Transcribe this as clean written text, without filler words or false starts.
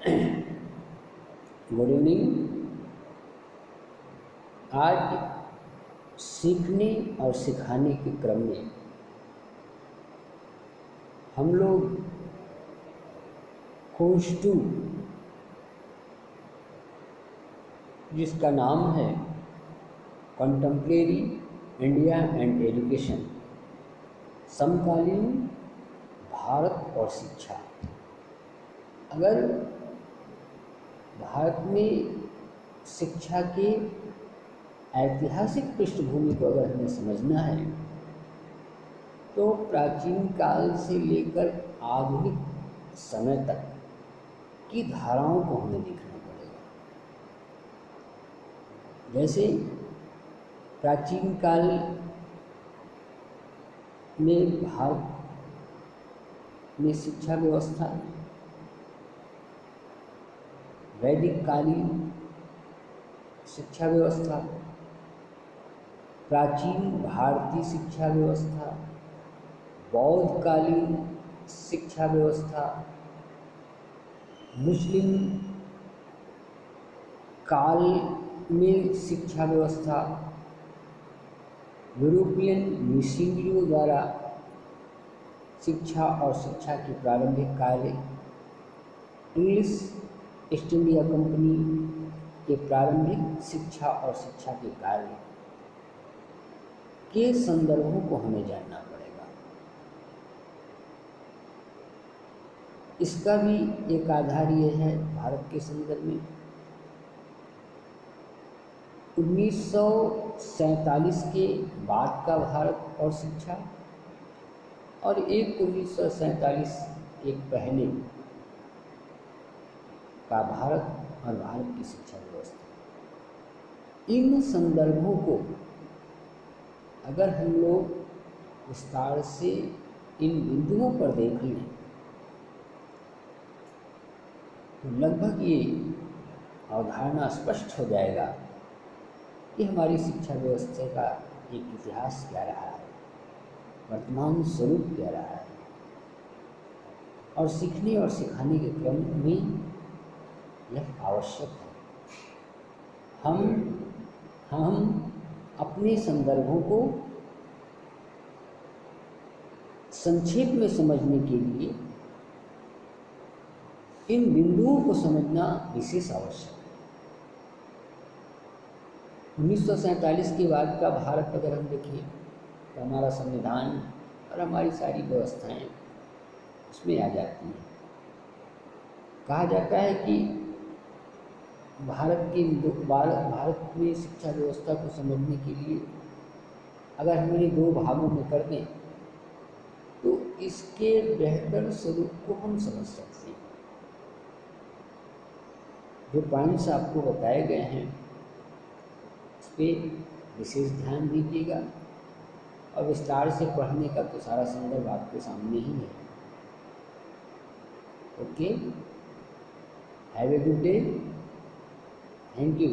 Good evening. आज सीखने और सिखाने के क्रम में हम लोग कोर्स 2 जिसका नाम है कंटेम्प्रेरी इंडिया एंड एजुकेशन, समकालीन भारत और शिक्षा। अगर भारत में शिक्षा की ऐतिहासिक पृष्ठभूमि को अगर हमें समझना है तो प्राचीन काल से लेकर आधुनिक समय तक की धाराओं को हमें देखना पड़ेगा। जैसे प्राचीन काल में भारत में शिक्षा व्यवस्था वैदिक कालीन शिक्षा व्यवस्था, प्राचीन भारतीय शिक्षा व्यवस्था, बौद्ध कालीन शिक्षा व्यवस्था, मुस्लिम काल में शिक्षा व्यवस्था, यूरोपियन मिशनरियों द्वारा शिक्षा और शिक्षा की प्रारंभिक कार्य, इंग्लिश ईस्ट इंडिया कंपनी के प्रारंभिक शिक्षा और शिक्षा के कार्य के संदर्भों को हमें जानना पड़ेगा। इसका भी एक आधार ये है भारत के संदर्भ में 1947 के बाद का भारत और शिक्षा और एक 1947 एक पहले का भारत और भारत की शिक्षा व्यवस्था। इन संदर्भों को अगर हम लोग विस्तार से इन बिंदुओं पर देख लें तो लगभग ये अवधारणा स्पष्ट हो जाएगा कि हमारी शिक्षा व्यवस्था का एक इतिहास क्या रहा है, वर्तमान स्वरूप क्या रहा है और सीखने और सिखाने के क्रम में यह आवश्यक है। हम अपने संदर्भों को संक्षेप में समझने के लिए इन बिंदुओं को समझना विशेष आवश्यक है। 1947 के बाद का भारत अगर हम देखें तो हमारा संविधान और हमारी सारी व्यवस्थाएं उसमें आ जाती हैं। कहा जाता है कि भारत में शिक्षा व्यवस्था को समझने के लिए अगर हम इन्हें 2 भागों में कर दें तो इसके बेहतर स्वरूप को हम समझ सकते हैं। जो पॉइंट्स आपको बताए गए हैं उस पर विशेष ध्यान दीजिएगा और विस्तार से पढ़ने का तो सारा संदर्भ आपके सामने ही है। Okay, have a good day. Thank you.